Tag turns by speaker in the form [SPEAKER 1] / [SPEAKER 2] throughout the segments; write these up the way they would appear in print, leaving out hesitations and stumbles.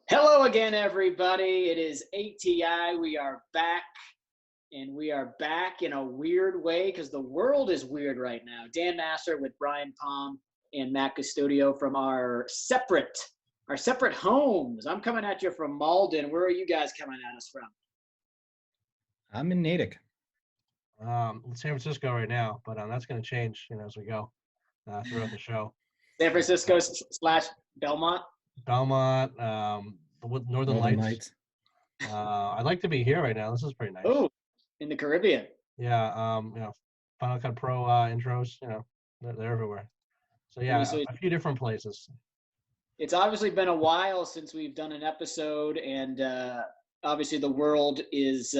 [SPEAKER 1] Hello again, everybody. It is ATI. We are back, and we are back in a weird way because the world is weird right now. Dan Nasser with Brian Palm and Matt Custodio from our separate homes. I'm coming at you from Malden. Where are you guys coming at us from?
[SPEAKER 2] I'm in Natick.
[SPEAKER 3] San Francisco right now, but that's going to change, as we go throughout the show.
[SPEAKER 1] San Francisco slash Belmont.
[SPEAKER 3] Belmont, the Northern Lights.
[SPEAKER 2] Lights.
[SPEAKER 3] I'd like to be here right now. This is pretty nice.
[SPEAKER 1] Oh, in the Caribbean.
[SPEAKER 3] Yeah. Final Cut Pro intros. They're everywhere. So yeah, a few different places.
[SPEAKER 1] It's obviously been a while since we've done an episode, and obviously the world is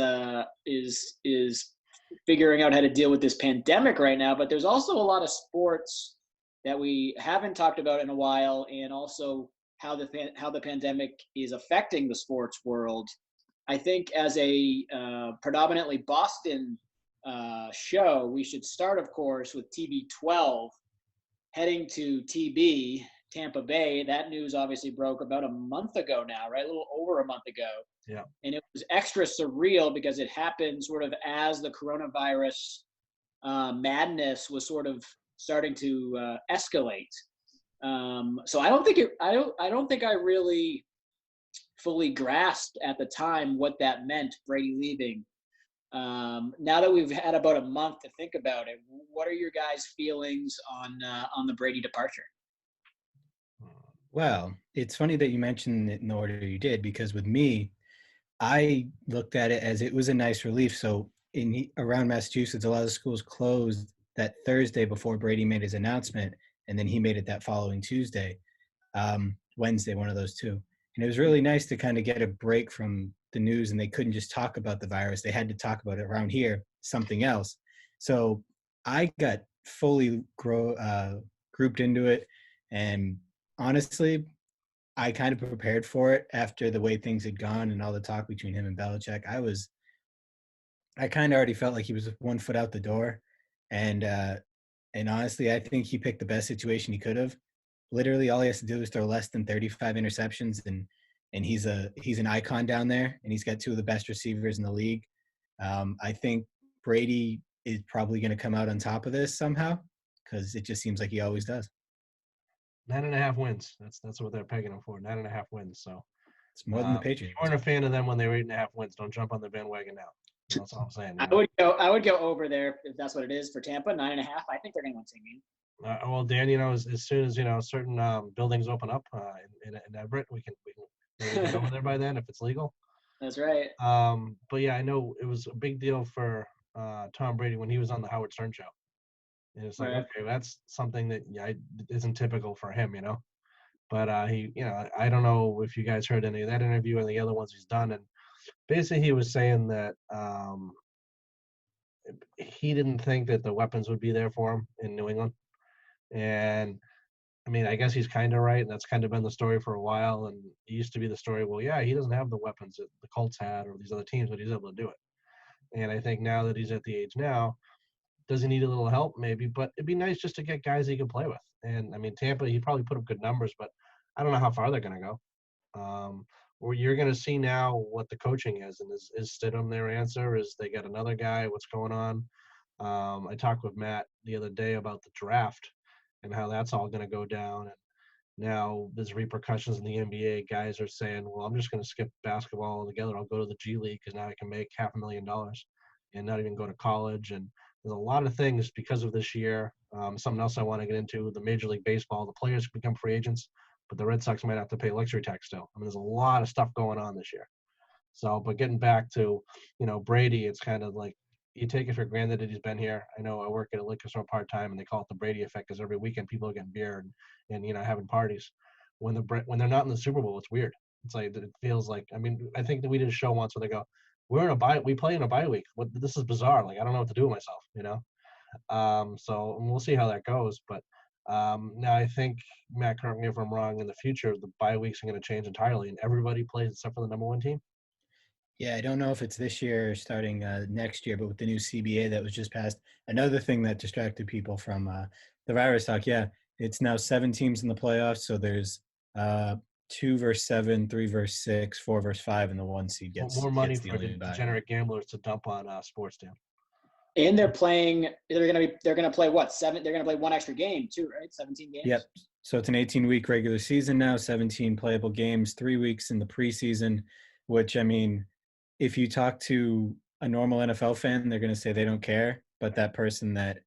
[SPEAKER 1] figuring out how to deal with this pandemic right now. But there's also a lot of sports that we haven't talked about in a while, and also how the pandemic is affecting the sports world. I think as a predominantly Boston show, we should start, of course, with TB12 heading to TB. Tampa Bay. That news obviously broke about a month ago now, right? A little over a month ago.
[SPEAKER 3] Yeah.
[SPEAKER 1] And it was extra surreal because it happened sort of as the coronavirus madness was sort of starting to escalate. So I don't think I really fully grasped at the time what that meant, Brady leaving. Now that we've had about a month to think about it, what are your guys' feelings on the Brady departure?
[SPEAKER 2] Well, it's funny that you mentioned it in the order you did, because with me, I looked at it as it was a nice relief. So around Massachusetts, a lot of schools closed that Thursday before Brady made his announcement, and then he made it that following Tuesday, Wednesday, one of those two. And it was really nice to kind of get a break from the news, and they couldn't just talk about the virus. They had to talk about it around here, something else. So I got fully grouped into it, and honestly, I kind of prepared for it after the way things had gone and all the talk between him and Belichick. I kind of already felt like he was 1 foot out the door, and honestly, I think he picked the best situation he could have. Literally, all he has to do is throw less than 35 interceptions, and he's an icon down there, and he's got two of the best receivers in the league. I think Brady is probably going to come out on top of this somehow, because it just seems like he always does.
[SPEAKER 3] 9.5 wins. That's what they're pegging him for. 9.5 wins. So
[SPEAKER 2] it's more than the Patriots.
[SPEAKER 3] If you weren't a fan of them when they were 8.5 wins, don't jump on the bandwagon now. That's all I'm saying.
[SPEAKER 1] I would go over there if that's what it is for Tampa. 9.5. I think they're going to win 10 games.
[SPEAKER 3] Well, Dan, as soon as certain buildings open up in Everett, we can get over there by then if it's legal.
[SPEAKER 1] That's right.
[SPEAKER 3] But yeah, I know it was a big deal for Tom Brady when he was on the Howard Stern show. And it's like, okay, that's something that isn't typical for him, But he, I don't know if you guys heard any of that interview or the other ones he's done, and basically he was saying that he didn't think that the weapons would be there for him in New England. And I mean, I guess he's kind of right, and that's kind of been the story for a while. And it used to be the story, well, yeah, he doesn't have the weapons that the Colts had or these other teams, but he's able to do it. And I think now that he's at the age now, does he need a little help? Maybe, but it'd be nice just to get guys he can play with. And I mean, Tampa, he probably put up good numbers, but I don't know how far they're going to go. Or you're going to see now what the coaching is, and is Stidham their answer? Is they got another guy? What's going on? I talked with Matt the other day about the draft and how that's all going to go down. And now there's repercussions in the NBA. Guys are saying, well, I'm just going to skip basketball altogether. I'll go to the G League because now I can make $500,000 and not even go to college. And there's a lot of things because of this year. Something else I want to get into, the Major League Baseball, the players become free agents, but the Red Sox might have to pay luxury tax still. I mean, there's a lot of stuff going on this year. So, but getting back to, Brady, it's kind of like you take it for granted that he's been here. I know I work at a liquor store part-time, and they call it the Brady effect because every weekend people are getting beer and having parties. When they're not in the Super Bowl, it's weird. It's like it feels like, I mean, I think that we did a show once where they go, we play in a bye week. This is bizarre. Like, I don't know what to do with myself, So we'll see how that goes. But now I think, Matt, correct me if I'm wrong, in the future, the bye weeks are going to change entirely and everybody plays except for the number one team.
[SPEAKER 2] Yeah, I don't know if it's this year or starting next year, but with the new CBA that was just passed, another thing that distracted people from the virus talk, yeah, it's now 7 teams in the playoffs. So there's 2 versus 7, 3 versus 6, 4 versus 5, and the 1 seed gets
[SPEAKER 3] More money
[SPEAKER 2] gets the
[SPEAKER 3] for
[SPEAKER 2] only bye.
[SPEAKER 3] degenerate gamblers to dump on sports, Dan.
[SPEAKER 1] And they're playing. They're gonna play what 7? They're gonna play one extra game too, right? 17 games.
[SPEAKER 2] Yep. So it's an 18-week regular season now, 17 playable games, 3 weeks in the preseason. Which, I mean, if you talk to a normal NFL fan, they're going to say they don't care. But that person that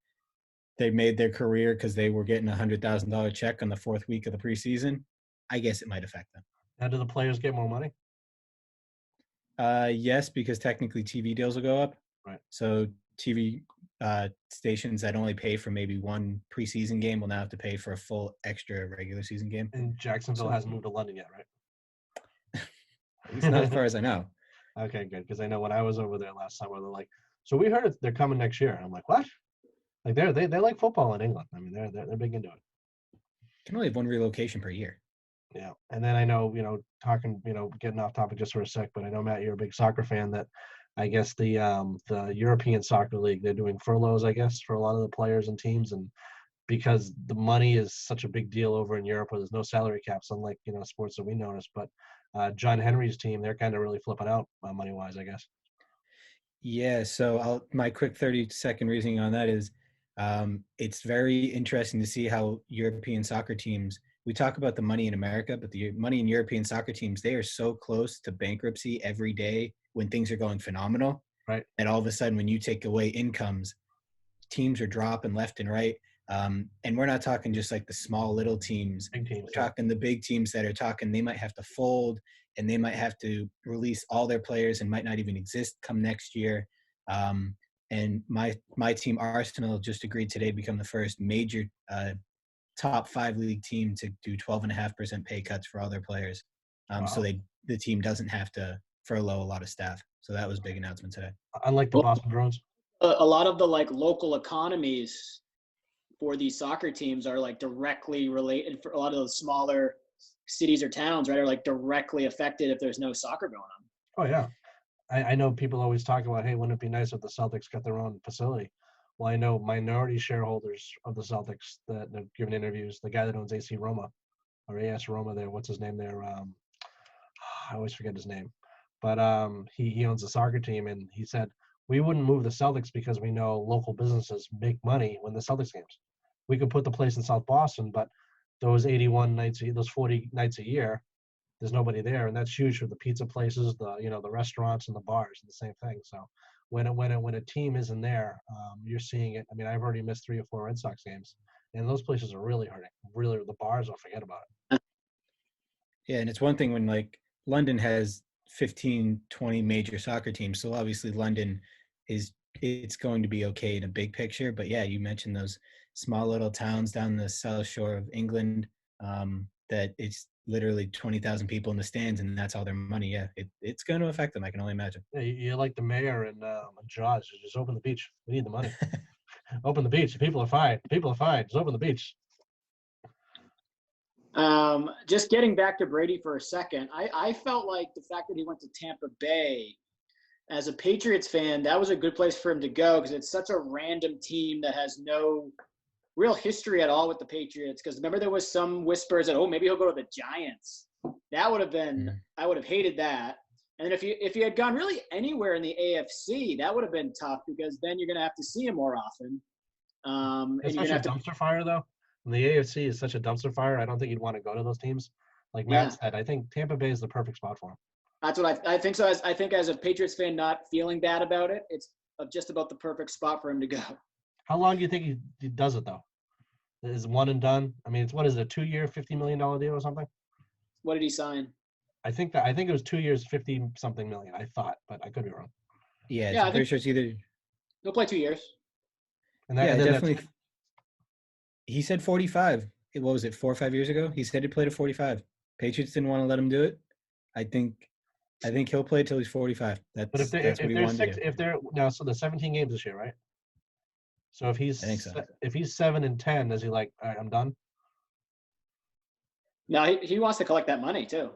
[SPEAKER 2] they made their career because they were getting $100,000 check on the 4th week of the preseason, I guess it might affect them.
[SPEAKER 3] Now, do the players get more money?
[SPEAKER 2] Yes, because technically TV deals will go up.
[SPEAKER 3] Right.
[SPEAKER 2] So TV stations that only pay for maybe one preseason game will now have to pay for a full extra regular season game.
[SPEAKER 3] And Jacksonville hasn't moved to London yet, right?
[SPEAKER 2] At least not as far as I know.
[SPEAKER 3] Okay, good. Because I know when I was over there last summer, they're like, "So we heard they're coming next year." And I'm like, "What?" Like they like football in England. I mean, they're big into it.
[SPEAKER 2] Can only have one relocation per year.
[SPEAKER 3] Yeah, and then I know, talking, getting off topic just for a sec, but I know, Matt, you're a big soccer fan. That I guess the European Soccer League, they're doing furloughs, I guess, for a lot of the players and teams, and because the money is such a big deal over in Europe, where there's no salary caps, unlike sports that we notice. But John Henry's team, they're kind of really flipping out money wise, I guess.
[SPEAKER 2] Yeah, so my quick 30-second reasoning on that is it's very interesting to see how European soccer teams, we talk about the money in America, but the money in European soccer teams, they are so close to bankruptcy every day when things are going phenomenal.
[SPEAKER 3] Right.
[SPEAKER 2] And all of a sudden, when you take away incomes, teams are dropping left and right. And we're not talking just like the small little teams.
[SPEAKER 3] Big teams.
[SPEAKER 2] We're talking the big teams that are talking they might have to fold and they might have to release all their players and might not even exist come next year. And my team, Arsenal, just agreed today to become the first major top 5 league team to do 12.5% pay cuts for all their players.
[SPEAKER 3] Wow.
[SPEAKER 2] So the team doesn't have to furlough a lot of staff. So that was a big announcement today.
[SPEAKER 3] Unlike the Boston Bruins.
[SPEAKER 1] A lot of the local economies for these soccer teams are directly related. For a lot of those smaller cities or towns, right, are directly affected if there's no soccer going on.
[SPEAKER 3] Oh yeah, I know people always talk about, hey, wouldn't it be nice if the Celtics got their own facility? Well, I know minority shareholders of the Celtics that have given interviews. The guy that owns AC Roma, or AS Roma, there, what's his name there? I always forget his name, but he owns a soccer team, and he said we wouldn't move the Celtics because we know local businesses make money when the Celtics games. We could put the place in South Boston, but those 81 nights, those 40 nights a year, there's nobody there, and that's huge for the pizza places, the restaurants and the bars, and the same thing. So when a team isn't there, you're seeing it. I mean, I've already missed 3 or 4 Red Sox games, and those places are really hurting. Really, the bars, I'll forget about it.
[SPEAKER 2] Yeah, and it's one thing when London has 15, 20 major soccer teams, so obviously London it's going to be okay in a big picture. But yeah, you mentioned those small little towns down the south shore of England that it's literally 20,000 people in the stands and that's all their money. Yeah, it's going to affect them. I can only imagine.
[SPEAKER 3] Yeah, you're like the mayor in Jaws. Just open the beach. We need the money. Open the beach. People are fine. People are fine. Just open the beach.
[SPEAKER 1] Just getting back to Brady for a second, I felt like the fact that he went to Tampa Bay, as a Patriots fan, that was a good place for him to go because it's such a random team that has no real history at all with the Patriots. Because remember, there was some whispers that, maybe he'll go to the Giants. That would have been, I would have hated that. And then if he had gone really anywhere in the AFC, that would have been tough because then you're going to have to see him more often.
[SPEAKER 3] It's such a dumpster fire, though. And the AFC is such a dumpster fire. I don't think you'd want to go to those teams. Like Matt said, I think Tampa Bay is the perfect spot for him. That's
[SPEAKER 1] what I think. So I think as a Patriots fan, not feeling bad about it, it's just about the perfect spot for him to go.
[SPEAKER 3] How long do you think he does it, though? Is one and done? I mean, what is it, a 2-year, $50 million deal or something?
[SPEAKER 1] What did he sign?
[SPEAKER 3] I think it was 2 years, 50-something million. I thought, but I could be wrong.
[SPEAKER 2] Yeah, I'm pretty sure it's either.
[SPEAKER 1] He'll play 2 years.
[SPEAKER 3] And
[SPEAKER 2] definitely. He said 45. What was it, 4 or 5 years ago? He said he played at 45. Patriots didn't want to let him do it. I think he'll play till he's 45. That's what he wanted to do.
[SPEAKER 3] If they're now, so the 17 games this year, right? So if he's 7-10, is he like, all right, I'm done?
[SPEAKER 1] No, he wants to collect that money too.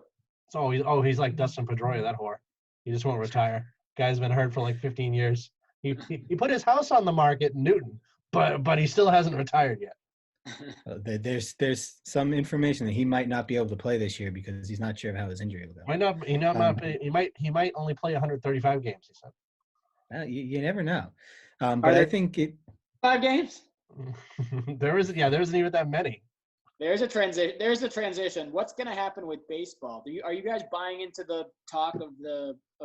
[SPEAKER 3] So he's like Dustin Pedroia, that whore. He just won't retire. Guy's been hurt for 15 years. He put his house on the market in Newton, but he still hasn't retired yet.
[SPEAKER 2] There's some information that he might not be able to play this year because he's not sure of how his injury will go.
[SPEAKER 3] Might not. He not.
[SPEAKER 2] Um,
[SPEAKER 3] He might only play 135 games. He said.
[SPEAKER 2] you never know.
[SPEAKER 1] Are
[SPEAKER 2] But I
[SPEAKER 1] there
[SPEAKER 2] think
[SPEAKER 1] 5 games?
[SPEAKER 3] There isn't. Yeah, there isn't even that many.
[SPEAKER 1] There's a transition. There's a transition. What's going to happen with baseball? Are you guys buying into the talk of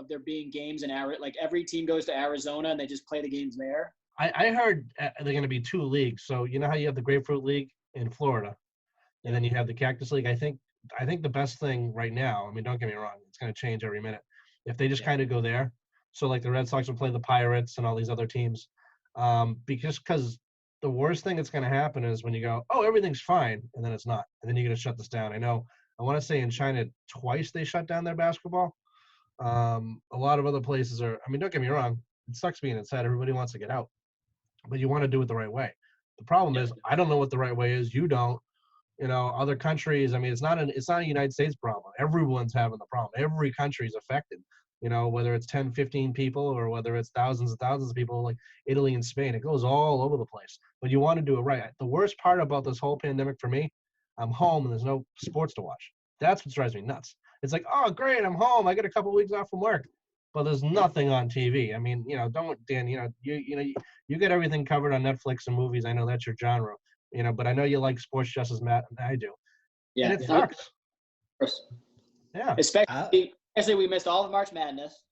[SPEAKER 1] there being games in like every team goes to Arizona and they just play the games there?
[SPEAKER 3] I heard they're going to be 2 leagues. So you know how you have the Grapefruit League in Florida, and then you have the Cactus League. I think the best thing right now. I mean, don't get me wrong. It's going to change every minute. If they just kind of go there, so like the Red Sox will play the Pirates and all these other teams, because the worst thing that's going to happen is when you go, oh, everything's fine, and then it's not, and then you're going to shut this down. I want to say in China twice they shut down their basketball. A lot of other places are. I mean, don't get me wrong. It sucks being inside. Everybody wants to get out, but you want to do it the right way. The problem is I don't know what the right way is. You don't. Other countries. I mean, it's not a United States problem. Everyone's having the problem. Every country is affected. Whether it's 10, 15 people or whether it's thousands and thousands of people like Italy and Spain, it goes all over the place. But you want to do it right. The worst part about this whole pandemic for me, I'm home and there's no sports to watch. That's what drives me nuts. It's like, oh, great, I'm home. I get a couple of weeks off from work, but there's nothing on TV. I mean, Dan, you get everything covered on Netflix and movies. I know that's your genre, but I know you like sports just as Matt and I do.
[SPEAKER 1] Yeah,
[SPEAKER 3] and it sucks. Yeah.
[SPEAKER 1] Especially we missed all of March Madness.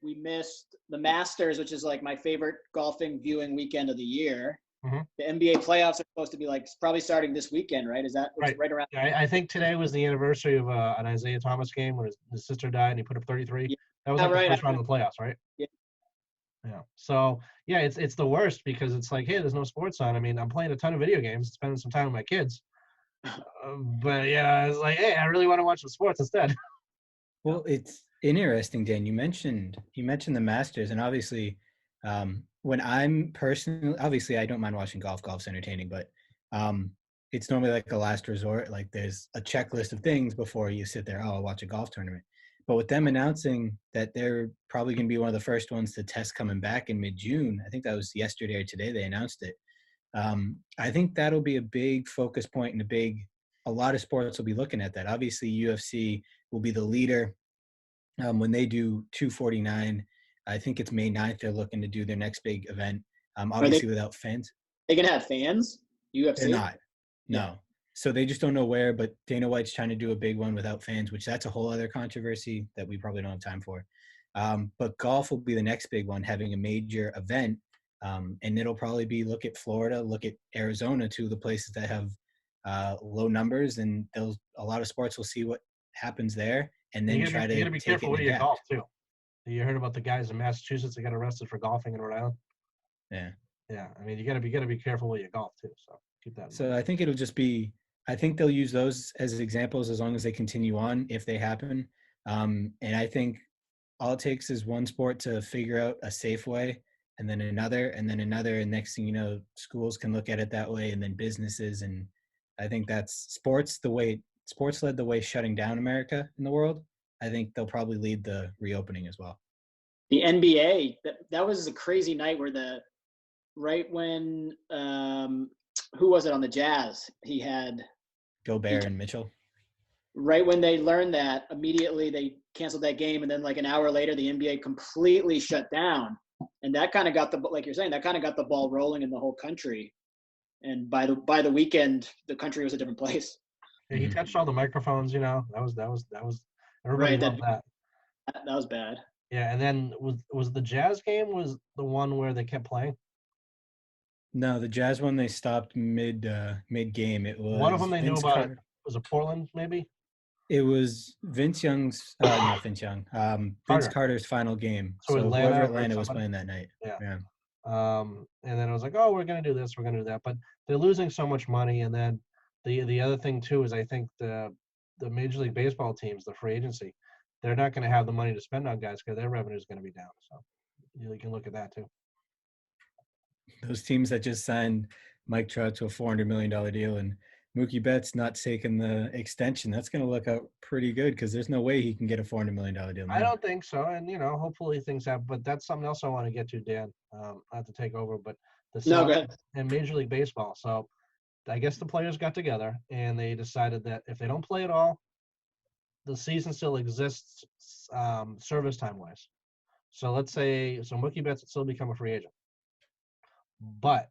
[SPEAKER 1] We missed the Masters, which is like my favorite golfing viewing weekend of the year.
[SPEAKER 3] Mm-hmm.
[SPEAKER 1] The NBA playoffs are supposed to be probably starting this weekend, right? Is that right around?
[SPEAKER 3] Yeah, I think today was the anniversary of an Isaiah Thomas game where his sister died and he put up 33.
[SPEAKER 1] Yeah.
[SPEAKER 3] That was the first round of the playoffs, right?
[SPEAKER 1] Yeah.
[SPEAKER 3] Yeah. So yeah, it's the worst because it's like, hey, there's no sports on. I mean, I'm playing a ton of video games, spending some time with my kids, but yeah, it's like, hey, I really want to watch some sports instead.
[SPEAKER 2] Well, it's interesting, Dan. You mentioned the Masters, and obviously, when I'm personally, obviously, I don't mind watching golf. Golf's entertaining, but it's normally like a last resort. Like there's a checklist of things before you sit there. Oh, I'll watch a golf tournament. But with them announcing that they're probably going to be one of the first ones to test coming back in mid-June, I think that was yesterday or today they announced it. I think that'll be a big focus point and a lot of sports will be looking at that. Obviously, UFC will be the leader when they do 249. I think it's May 9th. They're looking to do their next big event, obviously without fans.
[SPEAKER 1] They can have fans? UFC?
[SPEAKER 2] They're not. No. So they just don't know where, but Dana White's trying to do a big one without fans, which that's a whole other controversy that we probably don't have time for. But golf will be the next big one, having a major event. And it'll probably be look at Florida, look at Arizona, too, the places that have low numbers. And a lot of sports will see what happens there and then try to.
[SPEAKER 3] You got to be careful where you golf, too. You heard about the guys in Massachusetts that got arrested for golfing in Rhode Island?
[SPEAKER 2] Yeah.
[SPEAKER 3] Yeah. I mean, you got to be careful where you golf, too. So keep that in mind.
[SPEAKER 2] So I think it'll just be. I think they'll use those as examples as long as they continue on, if they happen. And I think all it takes is one sport to figure out a safe way, and then another, and next thing you know, schools can look at it that way, and then businesses. And I think that's sports led the way shutting down America in the world. I think they'll probably lead the reopening as well.
[SPEAKER 1] The NBA, that was a crazy night where right when who was it on the Jazz? He had
[SPEAKER 2] Gobert and Mitchell.
[SPEAKER 1] Right when they learned that, immediately they canceled that game, and then like an hour later, the NBA completely shut down, and that kind of got like you're saying, that kind of got the ball rolling in the whole country. And by the weekend, the country was a different place.
[SPEAKER 3] Yeah, he touched all the microphones. That was everybody loved that.
[SPEAKER 1] That was bad.
[SPEAKER 3] Yeah, and then was the Jazz game was the one where they kept playing?
[SPEAKER 2] No, the Jazz one they stopped mid game. It was
[SPEAKER 3] one of them they knew about. Was it Portland maybe?
[SPEAKER 2] It was Vince Young's not Vince Young. Vince Carter's final game. So Atlanta was playing that night.
[SPEAKER 3] Yeah. And then it was like, oh, we're gonna do this, we're gonna do that, but they're losing so much money. And then the other thing too is I think the Major League Baseball teams, the free agency, they're not going to have the money to spend on guys because their revenue is going to be down. So you can look at that too.
[SPEAKER 2] Those teams that just signed Mike Trout to a $400 million deal and Mookie Betts not taking the extension, that's going to look out pretty good because there's no way he can get a $400 million deal now.
[SPEAKER 3] I don't think so. And, hopefully things happen. But that's something else I want to get to, Dan. Not to take over, but the and Major League Baseball. So I guess the players got together and they decided that if they don't play at all, the season still exists service time wise. So let's say Mookie Betts would still become a free agent, but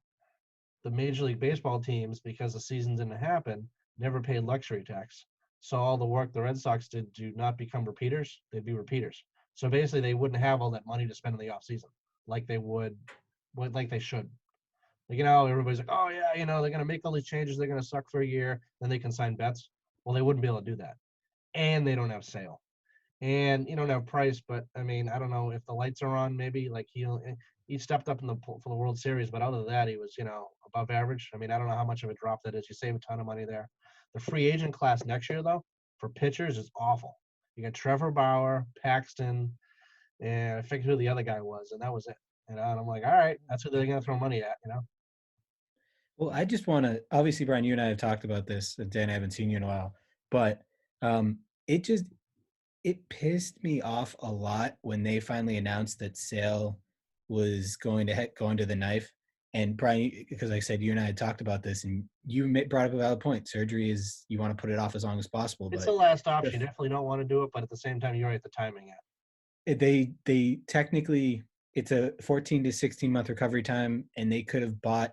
[SPEAKER 3] the Major League Baseball teams, because the season didn't happen, never paid luxury tax. So all the work the Red Sox did to not become repeaters, they'd be repeaters. So basically, they wouldn't have all that money to spend in the off season like they like they should. Like, everybody's like, oh yeah, they're gonna make all these changes, they're gonna suck for a year, then they can sign Betts. Well, they wouldn't be able to do that, and they don't have Sale, and you don't have Price. But I mean, I don't know if the lights are on. Maybe like he stepped up for the World Series, but other than that, he was above average. I mean, I don't know how much of a drop that is. You save a ton of money there. The free agent class next year, though, for pitchers is awful. You got Trevor Bauer, Paxton, and I forget who the other guy was, and that was it. And I'm like, all right, that's who they're gonna throw money at.
[SPEAKER 2] Well, I just want to, obviously, Brian, you and I have talked about this. Dan, I haven't seen you in a while, but it pissed me off a lot when they finally announced that Sale was going to the knife. And Brian, because like I said, you and I had talked about this, and you brought up a valid point. Surgery is, you want to put it off as long as possible.
[SPEAKER 3] It's
[SPEAKER 2] but
[SPEAKER 3] the last option. You definitely don't want to do it, but at the same time, you're right, the timing
[SPEAKER 2] they technically, it's a 14 to 16 month recovery time, and they could have bought,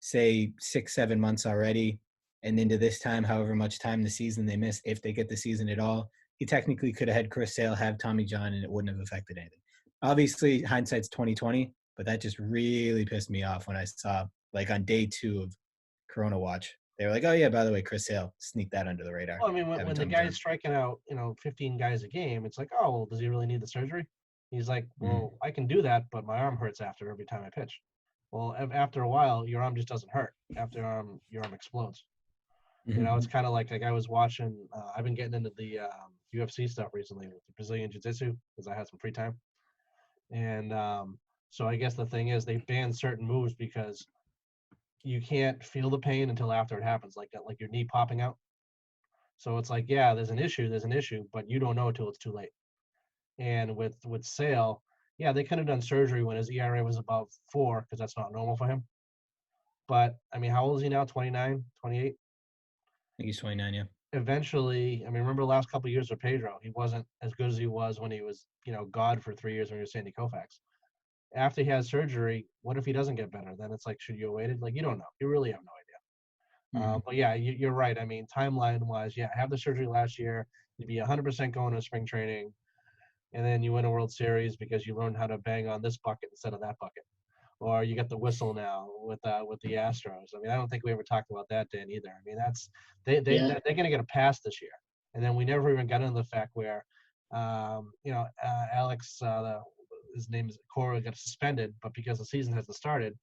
[SPEAKER 2] say, 6-7 months already, and into this time, however much time the season they miss, if they get the season at all, he technically could have had Chris Sale, have Tommy John, and it wouldn't have affected anything. Obviously, hindsight's 2020, but that just really pissed me off when I saw, like, on day 2 of Corona Watch, they were like, "Oh yeah, by the way, Chris Sale, sneak that under the radar."
[SPEAKER 3] Well, I mean, when the
[SPEAKER 2] Tommy
[SPEAKER 3] guy's
[SPEAKER 2] John.
[SPEAKER 3] striking out, 15 guys a game, it's like, oh, well, does he really need the surgery? He's like, well, I can do that, but my arm hurts after every time I pitch. Well, after a while, your arm just doesn't hurt. After your arm explodes. It's kind of like I was watching. I've been getting into the UFC stuff recently with the Brazilian Jiu-Jitsu because I had some free time, and so I guess the thing is they banned certain moves because you can't feel the pain until after it happens, like your knee popping out. So it's like, yeah, there's an issue, but you don't know until it's too late. And with Sale, yeah, they could have done surgery when his ERA was above 4 because that's not normal for him. But I mean, how old is he now? 29, 28?
[SPEAKER 2] I think he's 29, yeah.
[SPEAKER 3] Eventually, I mean, remember the last couple of years with Pedro, he wasn't as good as he was when he was, God for 3 years when he was Sandy Koufax. After he has surgery, what if he doesn't get better? Then it's like, should you have waited? Like, you don't know. You really have no idea. But yeah, you're right. I mean, timeline-wise, yeah, have the surgery last year. You'd be 100% going to spring training, and then you win a World Series because you learned how to bang on this bucket instead of that bucket. Or you get the whistle now with the Astros. I mean, I don't think we ever talked about that, Dan, either. I mean, they're going to get a pass this year, and then we never even got into the fact where, Alex, his name is Cora, got suspended, but because the season hasn't started,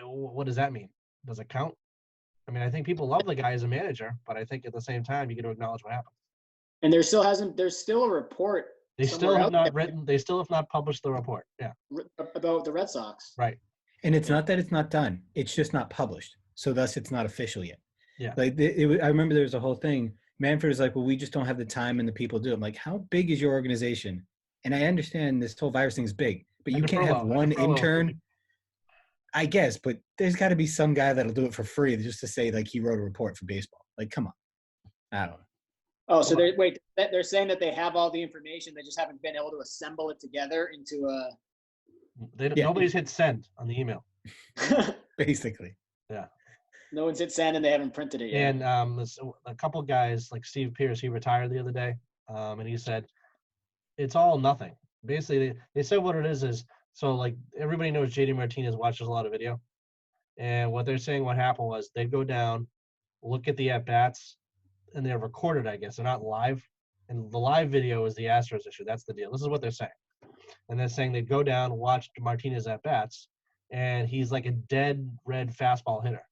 [SPEAKER 3] what does that mean? Does it count? I mean, I think people love the guy as a manager, but I think at the same time you got to acknowledge what happened.
[SPEAKER 1] And there's still a report.
[SPEAKER 3] They still have not published the report. Yeah.
[SPEAKER 1] About the Red Sox.
[SPEAKER 3] Right.
[SPEAKER 2] And it's not that it's not done. It's just not published. So thus it's not official yet.
[SPEAKER 3] Yeah.
[SPEAKER 2] Like I remember there was a whole thing. Manfred was like, well, we just don't have the time and the people do it. I'm like, how big is your organization? And I understand this whole virus thing is big, but you can't have one intern. I guess, but there's got to be some guy that'll do it for free just to say, like, he wrote a report for baseball. Like, come on. I don't know.
[SPEAKER 1] Oh, so they're saying that they have all the information. They just haven't been able to assemble it together into a.
[SPEAKER 3] Nobody's hit send on the email.
[SPEAKER 2] Basically.
[SPEAKER 3] Yeah.
[SPEAKER 1] No one's hit send and they haven't printed it yet.
[SPEAKER 3] And a couple guys like Steve Pierce, he retired the other day, and he said, it's all nothing. Basically, they said what it is so like everybody knows JD Martinez watches a lot of video, and what they're saying what happened was they'd go down, look at the at bats, and they're recorded. I guess they're not live, and the live video is the Astros issue. That's the deal. This is what they're saying, and they're saying they'd go down, watch Martinez at bats, and he's like a dead red fastball hitter,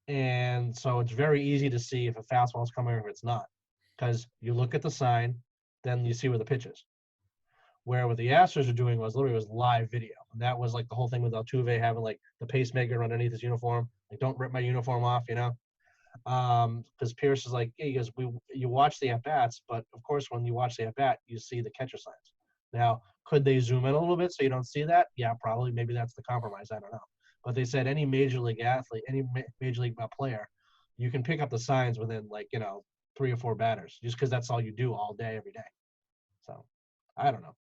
[SPEAKER 3] and so it's very easy to see if a fastball is coming or if it's not, because you look at the sign, then you see where the pitch is. Where what the Astros are doing was live video. And that was like the whole thing with Altuve having like the pacemaker underneath his uniform. Like, don't rip my uniform off, because Pierce is like, he goes, you watch the at-bats, but of course when you watch the at-bat, you see the catcher signs. Now, could they zoom in a little bit so you don't see that? Yeah, probably. Maybe that's the compromise. I don't know. but they said any major league athlete, any major league player, you can pick up the signs within 3 or 4 batters, just because that's all you do all day, every day. So I don't know,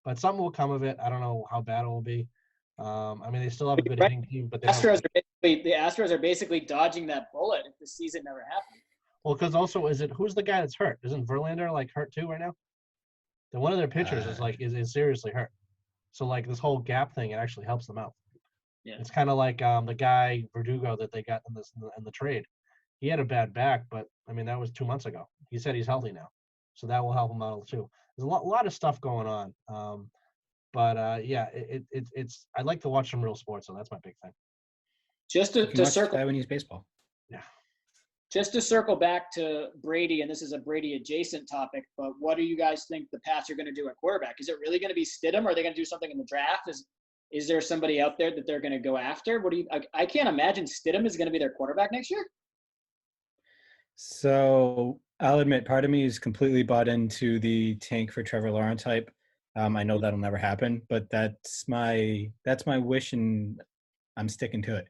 [SPEAKER 3] but something will come of it. I don't know how bad it will be. I mean, they still have a good hitting team, but they don't.
[SPEAKER 1] The Astros are basically dodging that bullet if the season never happened.
[SPEAKER 3] Well, because also, who's the guy that's hurt? Isn't Verlander hurt too right now? Then one of their pitchers is seriously hurt. So this whole gap thing, it actually helps them out.
[SPEAKER 1] Yeah.
[SPEAKER 3] It's kind of like the guy Verdugo that they got in the trade. He had a bad back, but I mean that was 2 months ago. He said he's healthy now, so that will help him out too. There's a lot of stuff going on, but yeah, it's I like to watch some real sports, so that's my big thing.
[SPEAKER 1] Just to circle
[SPEAKER 2] Taiwanese baseball.
[SPEAKER 3] Yeah.
[SPEAKER 1] Just to circle back to Brady, and this is a Brady adjacent topic, but what do you guys think the Pats are going to do at quarterback? Is it really going to be Stidham, or are they going to do something in the draft? Is there somebody out there that they're going to go after? I can't imagine Stidham is going to be their quarterback next year.
[SPEAKER 2] So I'll admit, part of me is completely bought into the tank for Trevor Lawrence hype. I know that'll never happen, but that's my wish, and I'm sticking to it.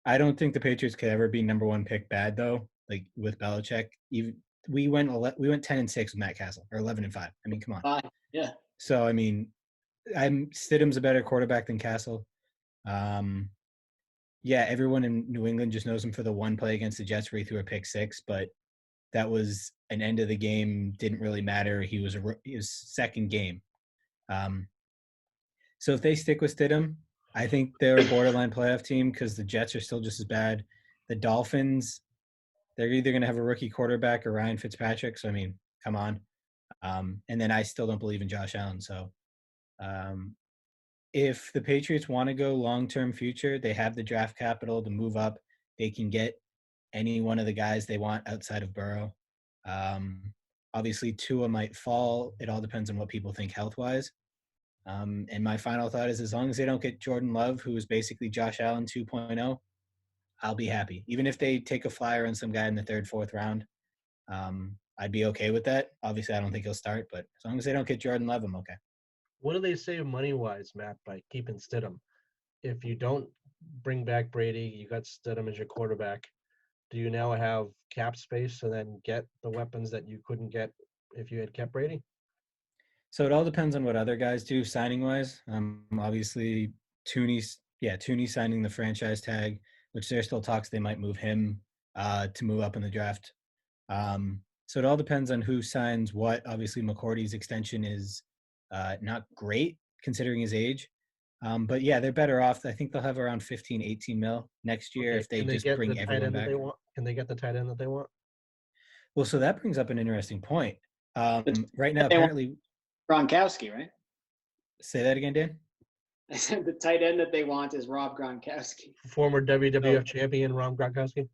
[SPEAKER 2] I don't think the Patriots could ever be number 1 pick bad though. Like with Belichick, we went 10-6 with Matt Castle, or 11-5. I mean, come on.
[SPEAKER 1] Yeah.
[SPEAKER 2] So I mean, Stidham's a better quarterback than Castle. Yeah, everyone in New England just knows him for the one play against the Jets where he threw a pick 6, but that was an end of the game. Didn't really matter. He was his second game. So if they stick with Stidham, I think they're a borderline playoff team because the Jets are still just as bad. The Dolphins, they're either going to have a rookie quarterback or Ryan Fitzpatrick. So, I mean, come on. And then I still don't believe in Josh Allen. So if the Patriots want to go long-term future, they have the draft capital to move up. They can get any one of the guys they want outside of Burrow. Obviously, Tua might fall. It all depends on what people think health-wise. And my final thought is, as long as they don't get Jordan Love, who is basically Josh Allen 2.0, I'll be happy. Even if they take a flyer on some guy in the 3rd, 4th round, I'd be okay with that. Obviously, I don't think he'll start, but as long as they don't get Jordan Love, I'm okay.
[SPEAKER 3] What do they save money-wise, Matt, by keeping Stidham? If you don't bring back Brady, you got Stidham as your quarterback, do you now have cap space to then get the weapons that you couldn't get if you had kept Brady?
[SPEAKER 2] So it all depends on what other guys do signing-wise. Obviously, Tooney signing the franchise tag, which there's still talks they might move him to move up in the draft. So it all depends on who signs what. Obviously, McCourty's extension is not great considering his age. But yeah, they're better off. I think they'll have around 15, 18 mil next year if they just bring everyone back.
[SPEAKER 3] Can they get the tight end that they want?
[SPEAKER 2] Well, so that brings up an interesting point. Right now, apparently
[SPEAKER 1] Gronkowski, right?
[SPEAKER 2] Say that again, Dan.
[SPEAKER 1] I said the tight end that they want is Rob Gronkowski.
[SPEAKER 3] Former WWF champion Rob Gronkowski.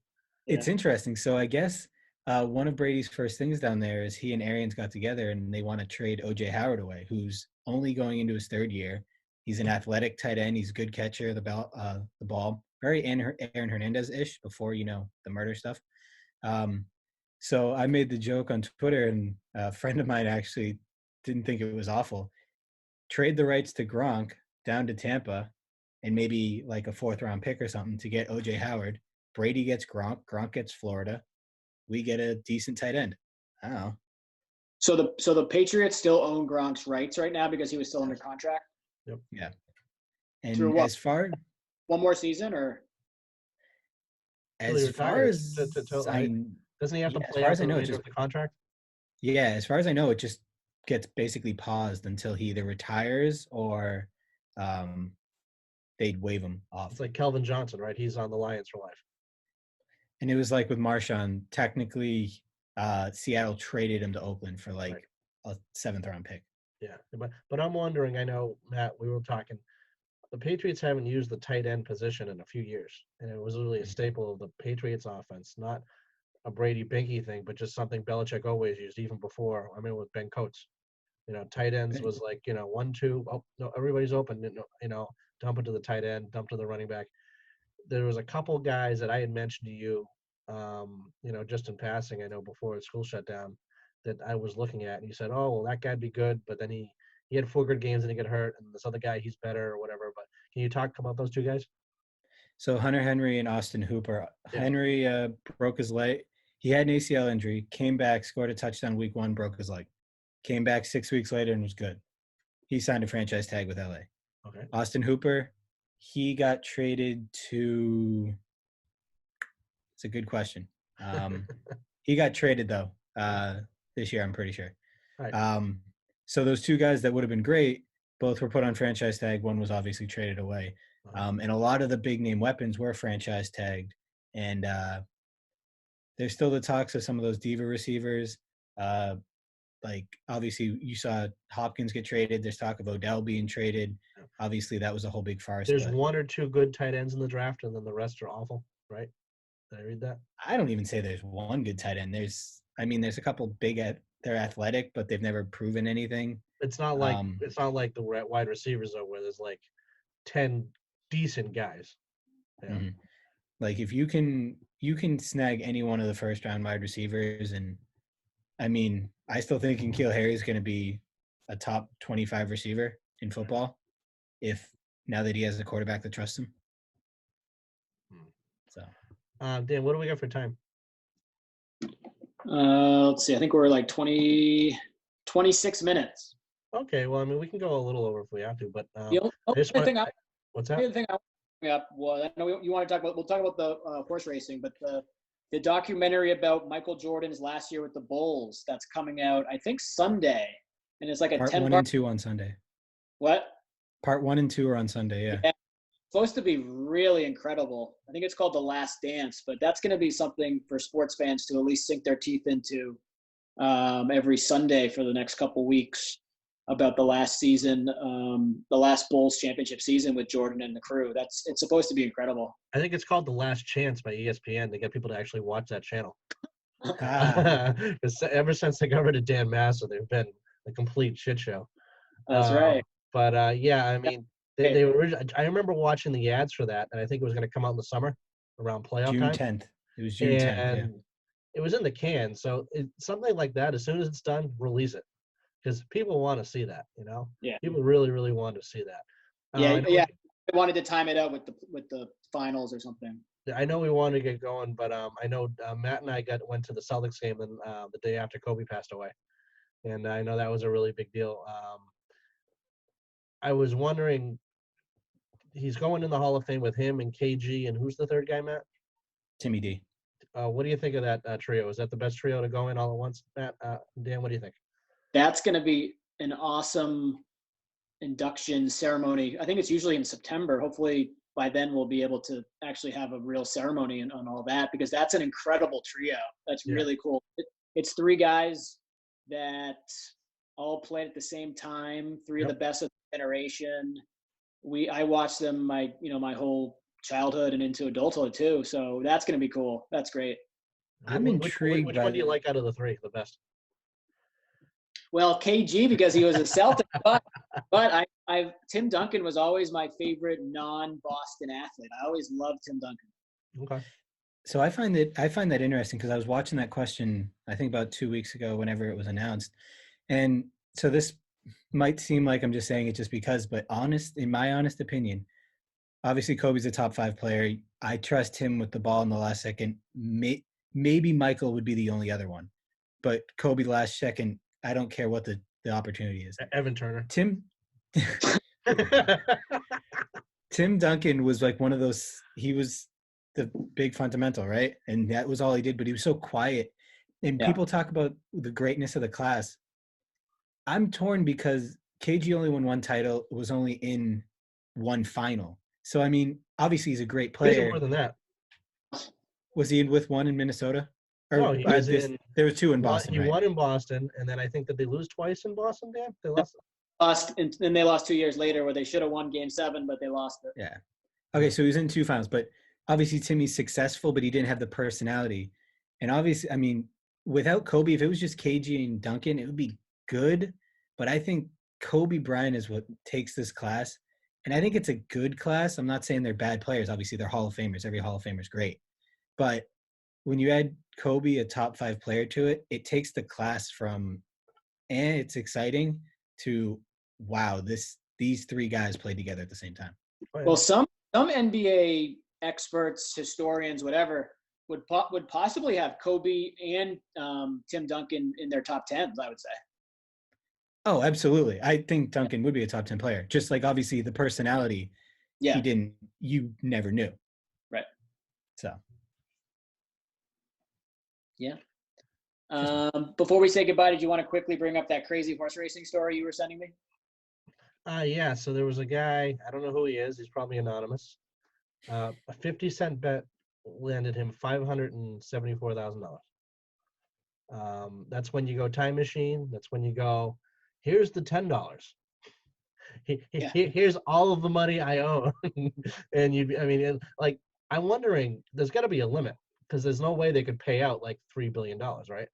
[SPEAKER 2] It's interesting. So I guess one of Brady's first things down there is he and Arians got together and they want to trade O.J. Howard away, who's only going into his 3rd year. He's an athletic tight end. He's a good catcher of the ball. Very Aaron Hernandez-ish before, the murder stuff. So I made the joke on Twitter, and a friend of mine actually didn't think it was awful. Trade the rights to Gronk down to Tampa and maybe like a 4th round pick or something to get O.J. Howard. Brady gets Gronk. Gronk gets Florida. We get a decent tight end. I don't know.
[SPEAKER 1] So the Patriots still own Gronk's rights right now because he was still under contract?
[SPEAKER 3] Yep.
[SPEAKER 2] Yeah. And as far
[SPEAKER 1] one more season, or
[SPEAKER 3] as far as doesn't he have to play out the remainder of the contract?
[SPEAKER 2] Yeah, as far as I know, it just gets basically paused until he either retires or they'd waive him off.
[SPEAKER 3] It's like Kelvin Johnson, right? He's on the Lions for life.
[SPEAKER 2] And it was like with Marshawn, technically Seattle traded him to Oakland for a 7th round pick.
[SPEAKER 3] Yeah, but I'm wondering, I know, Matt, we were talking, the Patriots haven't used the tight end position in a few years, and it was really a staple of the Patriots offense, not a Brady Binky thing, but just something Belichick always used, even before, with Ben Coates. Tight ends was 1, 2, oh, no, everybody's open, dump it to the tight end, dump to the running back. There was a couple guys that I had mentioned to you, just in passing, I know before the school shut down, that I was looking at, and you said, oh, well, that guy'd be good, but then he had 4 good games and he got hurt, and this other guy, he's better or whatever. But Can you talk about those two guys?
[SPEAKER 2] So Hunter Henry and Austin Hooper.
[SPEAKER 3] Yeah.
[SPEAKER 2] Henry broke his leg. He had an ACL injury, came back, scored a touchdown week 1, broke his leg. Came back 6 weeks later and was good. He signed a franchise tag with LA.
[SPEAKER 3] Okay.
[SPEAKER 2] Austin Hooper, he got traded to – it's a good question. He got traded, though, this year, I'm pretty sure.
[SPEAKER 3] Right.
[SPEAKER 2] So those two guys that would have been great, both were put on franchise tag. One was obviously traded away. And a lot of the big-name weapons were franchise tagged. And there's still the talks of some of those diva receivers. Like, obviously, you saw Hopkins get traded. There's talk of Odell being traded. Obviously, that was a whole big farce.
[SPEAKER 3] There's one or two good tight ends in the draft, and then the rest are awful, right? Did I read that?
[SPEAKER 2] I don't even say there's one good tight end. There's a couple big they're athletic, but they've never proven anything.
[SPEAKER 3] It's not like the wide receivers though, where there's like 10 decent guys. Yeah.
[SPEAKER 2] Mm-hmm. Like if you can snag any one of the first round wide receivers, and I mean, I still think N'Keal Harry is going to be a top 25 receiver in football if now that he has a quarterback that trusts him. So,
[SPEAKER 3] Dan, what do we got for time?
[SPEAKER 1] Let's see. I think we're like 26 minutes.
[SPEAKER 3] Okay. Well, I mean, we can go a little over if we have to, but
[SPEAKER 1] The only thing
[SPEAKER 3] what's that?
[SPEAKER 1] The other thing I want to bring up, well, I know you want to talk about. We'll talk about the horse racing, but the documentary about Michael Jordan's last year with the Bulls that's coming out, I think Sunday, and it's like a
[SPEAKER 2] part
[SPEAKER 1] 10
[SPEAKER 2] 1 and 2 on Sunday.
[SPEAKER 1] What?
[SPEAKER 2] Part 1 and 2 are on Sunday. Yeah.
[SPEAKER 1] Supposed to be really incredible. I think it's called The Last Dance, but that's going to be something for sports fans to at least sink their teeth into every Sunday for the next couple weeks about the last season, the last Bulls championship season with Jordan and the crew. It's supposed to be incredible.
[SPEAKER 3] I think it's called The Last Chance by ESPN to get people to actually watch that channel. Ever since they got rid of Dan Massa, they've been a complete shit show.
[SPEAKER 1] That's right.
[SPEAKER 3] But yeah, I mean, they originally. I remember watching the ads for that, and I think it was going to come out in the summer around playoff
[SPEAKER 2] June
[SPEAKER 3] time.
[SPEAKER 2] 10th. It was June 10th. Yeah.
[SPEAKER 3] It was in the can, so something like that. As soon as it's done, release it, because people want to see that. You know,
[SPEAKER 1] yeah,
[SPEAKER 3] people really, really want to see that.
[SPEAKER 1] Yeah. I wanted to time it out with the finals or something.
[SPEAKER 3] I know we wanted to get going, but I know Matt and I went to the Celtics game the day after Kobe passed away, and I know that was a really big deal. I was wondering, he's going in the Hall of Fame with him and KG, and who's the third guy, Matt?
[SPEAKER 2] Timmy D.
[SPEAKER 3] What do you think of that trio? Is that the best trio to go in all at once, Matt? Dan, what do you think? That's
[SPEAKER 1] going to be an awesome induction ceremony. I think it's usually in September. Hopefully by then we'll be able to actually have a real ceremony on all that, because that's an incredible trio. That's really cool. It's three guys that all played at the same time, three of the best of the generation. I watched them my whole childhood and into adulthood too. So that's going to be cool. That's great.
[SPEAKER 2] I'm intrigued.
[SPEAKER 3] Which one do you like out of the three the best?
[SPEAKER 1] Well, KG, because he was a Celtic, but Tim Duncan was always my favorite non-Boston athlete. I always loved Tim Duncan.
[SPEAKER 3] Okay.
[SPEAKER 2] So I find that interesting, because I was watching that question, I think about 2 weeks ago, whenever it was announced. And so this might seem like I'm just saying it just because, but in my honest opinion, obviously Kobe's a top 5 player. I trust him with the ball in the last second. Maybe Michael would be the only other one, but Kobe last second, I don't care what the opportunity is.
[SPEAKER 3] Evan Turner.
[SPEAKER 2] Tim Duncan was like one of those, he was the big fundamental, right? And that was all he did, but he was so quiet. And people talk about the greatness of the class. I'm torn because KG only won one title, was only in one final. So, I mean, obviously he's a great player.
[SPEAKER 3] More than that.
[SPEAKER 2] Was he with one in Minnesota? Or
[SPEAKER 3] no, he was
[SPEAKER 2] there were two in Boston.
[SPEAKER 3] He won in Boston, and then I think that they lose twice in Boston, Dan? They
[SPEAKER 1] lost, and then they lost 2 years later, where they should have won Game 7, but they lost it.
[SPEAKER 2] Yeah. Okay, so he was in 2 finals, but obviously Timmy's successful, but he didn't have the personality. And obviously, I mean, without Kobe, if it was just KG and Duncan, it would be good. But I think Kobe Bryant is what takes this class. And I think it's a good class. I'm not saying they're bad players. Obviously, they're Hall of Famers. Every Hall of Famer is great. But when you add Kobe, a top 5 player, to it, it takes the class from, it's exciting, to, wow, these 3 guys played together at the same time.
[SPEAKER 3] Oh, yeah.
[SPEAKER 1] Well, some NBA experts, historians, whatever, would possibly have Kobe and Tim Duncan in their top 10s, I would say.
[SPEAKER 2] Oh, absolutely. I think Duncan would be a top 10 player. Just like obviously the personality,
[SPEAKER 1] Yeah.
[SPEAKER 2] you never knew.
[SPEAKER 1] Right.
[SPEAKER 2] So.
[SPEAKER 1] Yeah. Before we say goodbye, did you want to quickly bring up that crazy horse racing story you were sending me?
[SPEAKER 3] Yeah. So there was a guy, I don't know who he is. He's probably anonymous. A 50-cent bet landed him $574,000. That's when you go time machine. That's when you go, here's the $10. Here's all of the money I own. And like, I'm wondering, there's got to be a limit because there's no way they could pay out like $3 billion, right?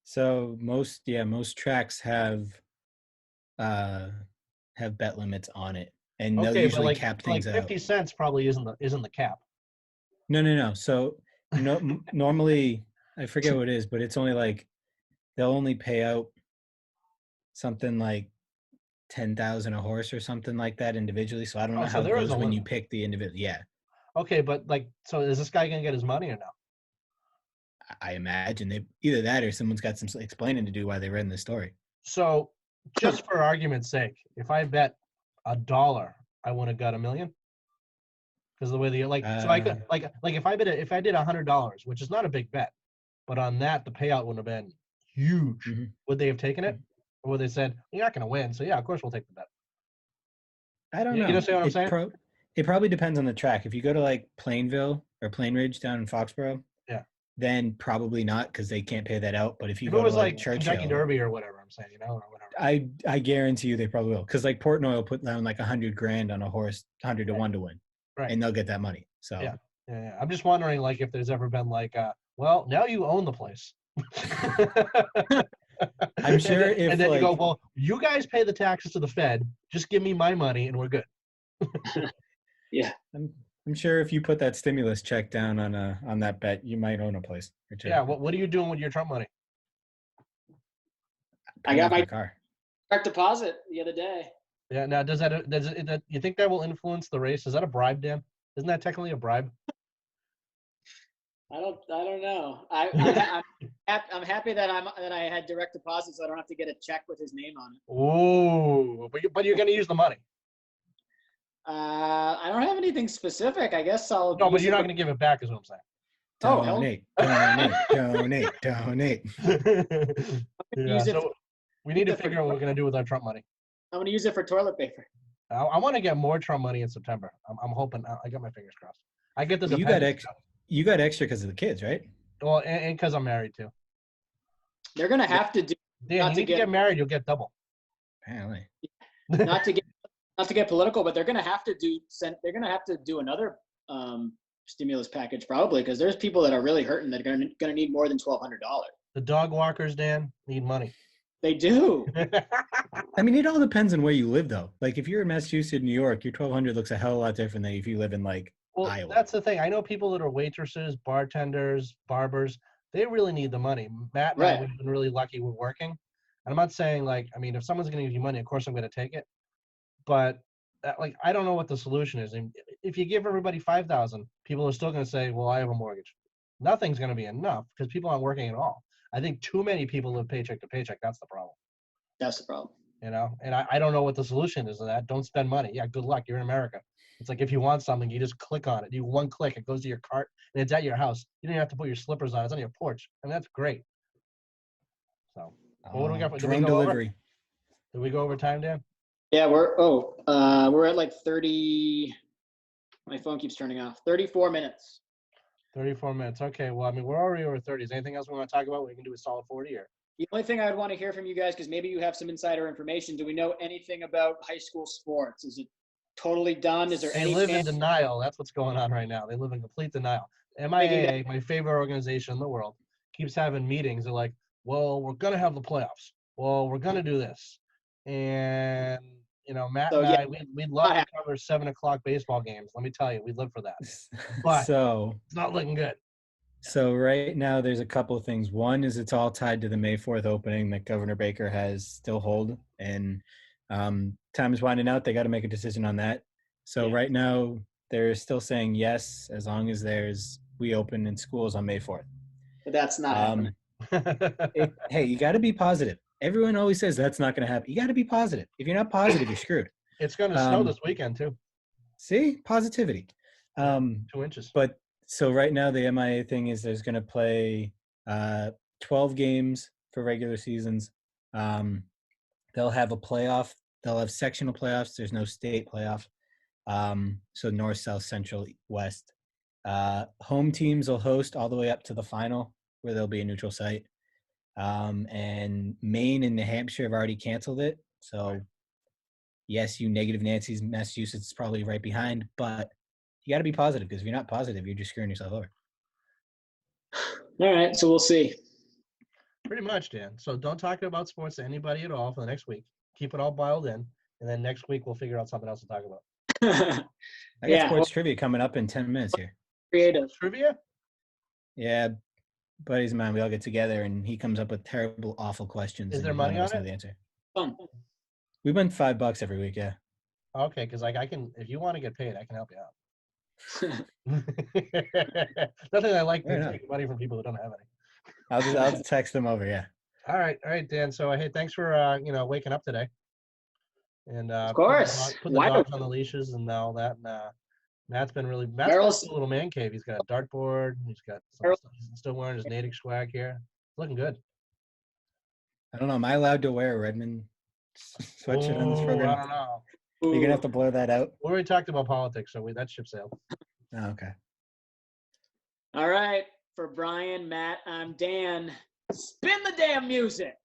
[SPEAKER 2] So most tracks have bet limits on it, and they'll
[SPEAKER 3] Okay, but
[SPEAKER 2] usually
[SPEAKER 3] like
[SPEAKER 2] cap things out.
[SPEAKER 3] 50 cents probably isn't the cap.
[SPEAKER 2] No. So normally, I forget what it is, but it's only like they'll only pay out something like 10,000 a horse or something like that individually. So I don't know
[SPEAKER 3] So
[SPEAKER 2] how it
[SPEAKER 3] there is
[SPEAKER 2] goes
[SPEAKER 3] a
[SPEAKER 2] when you
[SPEAKER 3] limit.
[SPEAKER 2] pick the individual. Yeah,
[SPEAKER 3] Okay, but like, so is this guy gonna get his money or no?
[SPEAKER 2] I imagine they either that or someone's got some explaining to do why they read in the story.
[SPEAKER 3] So just for argument's sake, if I bet $1, I would have got $1 million. Because the way so I could like if I did $100, which is not a big bet, but on that the payout would have been huge.
[SPEAKER 2] Mm-hmm.
[SPEAKER 3] Would they have taken it, or would they said you're not going to win? So yeah, of course we'll take the bet.
[SPEAKER 2] I don't know.
[SPEAKER 3] You know what I'm saying?
[SPEAKER 2] It probably depends on the track. If you go to like Plainville or Plain Ridge down in Foxborough,
[SPEAKER 3] yeah,
[SPEAKER 2] then probably not because they can't pay that out. But if you
[SPEAKER 3] if
[SPEAKER 2] go
[SPEAKER 3] it was
[SPEAKER 2] to like
[SPEAKER 3] Kentucky
[SPEAKER 2] Churchill,
[SPEAKER 3] Derby or whatever, I'm saying, or whatever.
[SPEAKER 2] I guarantee you they probably will because like Portnoy put down like $100,000 on a horse, 100 to 1 to win,
[SPEAKER 3] right?
[SPEAKER 2] And they'll get that money. So
[SPEAKER 3] yeah. I'm just wondering like if there's ever been like, well, now you own the place.
[SPEAKER 2] I'm sure
[SPEAKER 3] and then you go, well, you guys pay the taxes to the Fed. Just give me my money and we're good.
[SPEAKER 1] Yeah,
[SPEAKER 2] I'm sure if you put that stimulus check down on that bet, you might own a place or two.
[SPEAKER 3] Yeah. What are you doing with your Trump money?
[SPEAKER 1] I got my
[SPEAKER 2] car
[SPEAKER 1] direct deposit the other day.
[SPEAKER 3] Yeah. Now, does you think that will influence the race? Is that a bribe, Dan? Isn't that technically a bribe?
[SPEAKER 1] I don't know. I'm happy that I had direct deposit, so I don't have to get a check with his name on it.
[SPEAKER 3] Oh, but you're going to use the money.
[SPEAKER 1] I don't have anything specific. I guess I'll.
[SPEAKER 3] No, but you're not going to give it back, is what I'm saying.
[SPEAKER 2] Donate.
[SPEAKER 3] Yeah, so we need to figure out what we're going to do with our Trump money.
[SPEAKER 1] I'm going to use it for toilet paper.
[SPEAKER 3] I want to get more Trump money in September. I'm hoping. I got my fingers crossed. I get the.
[SPEAKER 2] You got extra because of the kids, right?
[SPEAKER 3] Well, and because I'm married too.
[SPEAKER 1] They're going to have to do.
[SPEAKER 3] Dan, you need to get married. You'll get double.
[SPEAKER 2] Apparently.
[SPEAKER 1] Not to get political, but they're going to have to do. They're going to have to do another stimulus package probably because there's people that are really hurting that are going to need more than $1,200.
[SPEAKER 3] The dog walkers, Dan, need money.
[SPEAKER 1] They do.
[SPEAKER 2] I mean, it all depends on where you live, though. Like, if you're in Massachusetts, New York, your $1,200 looks a hell of a lot different than if you live in like Iowa.
[SPEAKER 3] That's the thing. I know people that are waitresses, bartenders, barbers. They really need the money. Matt and I have been really lucky with working. And I'm not saying like, I mean, if someone's going to give you money, of course I'm going to take it. But like, I don't know what the solution is. And if you give everybody $5,000, people are still going to say, well, I have a mortgage. Nothing's going to be enough because people aren't working at all. I think too many people live paycheck to paycheck. That's the problem.
[SPEAKER 1] That's the problem.
[SPEAKER 3] You know, and I don't know what the solution is to that. Don't spend money. Yeah, good luck. You're in America. It's like if you want something, you just click on it. You one click, it goes to your cart, and it's at your house. You don't even have to put your slippers on. It's on your porch. I mean, that's great. So, what do we got for
[SPEAKER 2] drone delivery?
[SPEAKER 3] Did we go over time, Dan?
[SPEAKER 1] Yeah, we're at like 30. My phone keeps turning off. 34 minutes.
[SPEAKER 3] 34 minutes. Okay. Well, I mean, we're already over 30. Is there anything else we want to talk about? We can do a solid 40 or.
[SPEAKER 1] The only thing I would want to hear from you guys, because maybe you have some insider information. Do we know anything about high school sports? Is it totally done? Is there
[SPEAKER 3] They live in denial. That's what's going on right now. They live in complete denial. MIAA, my favorite organization in the world, keeps having meetings. They're like, well, we're going to have the playoffs. Well, we're going to do this. And, you know, Matt and I, we'd love to cover 7 o'clock baseball games. Let me tell you, we'd live for that. But it's not looking good.
[SPEAKER 2] So right now there's a couple of things. One is it's all tied to the May 4th opening that Governor Baker has still hold. And Time is winding out. They got to make a decision on that. So right now they're still saying yes, as long as we open in schools on May 4th.
[SPEAKER 1] But that's not happening.
[SPEAKER 2] Hey, you got to be positive. Everyone always says that's not going to happen. You got to be positive. If you're not positive, you're screwed.
[SPEAKER 3] It's going to snow this weekend too.
[SPEAKER 2] See, positivity.
[SPEAKER 3] 2 inches.
[SPEAKER 2] But so right now the MIA thing is there's going to play 12 games for regular seasons. They'll have a playoff. They'll have sectional playoffs. There's no state playoff. So north, south, central, west. Home teams will host all the way up to the final, where there'll be a neutral site. And Maine and New Hampshire have already canceled it. So yes, you negative Nancy's, Massachusetts is probably right behind, but you got to be positive, because if you're not positive, you're just screwing yourself over.
[SPEAKER 1] All right, so we'll see.
[SPEAKER 3] Pretty much, Dan. So don't talk about sports to anybody at all for the next week. Keep it all dialed in, and then next week we'll figure out something else to talk about.
[SPEAKER 2] I got sports trivia coming up in 10 minutes here.
[SPEAKER 1] Creative
[SPEAKER 3] trivia?
[SPEAKER 2] Yeah, buddies of mine, we all get together, and he comes up with terrible, awful questions.
[SPEAKER 3] Is there money on it?
[SPEAKER 2] The answer.
[SPEAKER 1] Fun.
[SPEAKER 2] We win $5 every week, yeah.
[SPEAKER 3] Okay, because like I can, if you want to get paid, I can help you out. Nothing I like to take money from people who don't have any.
[SPEAKER 2] I'll just text them over, yeah.
[SPEAKER 3] All right, Dan. So hey, thanks for waking up today. And
[SPEAKER 1] of course,
[SPEAKER 3] put the dogs on the leaches and all that. And Matt's got a little man cave. He's got a dartboard. He's got some stuff. He's still wearing his native swag here. Looking good.
[SPEAKER 2] I don't know. Am I allowed to wear a Redmond sweatshirt on this program?
[SPEAKER 3] I don't know.
[SPEAKER 2] You're gonna have to blur that out.
[SPEAKER 3] We already talked about politics, so that ship sailed.
[SPEAKER 2] Oh, okay.
[SPEAKER 1] All right. For Brian, Matt, I'm Dan. Spin the damn music.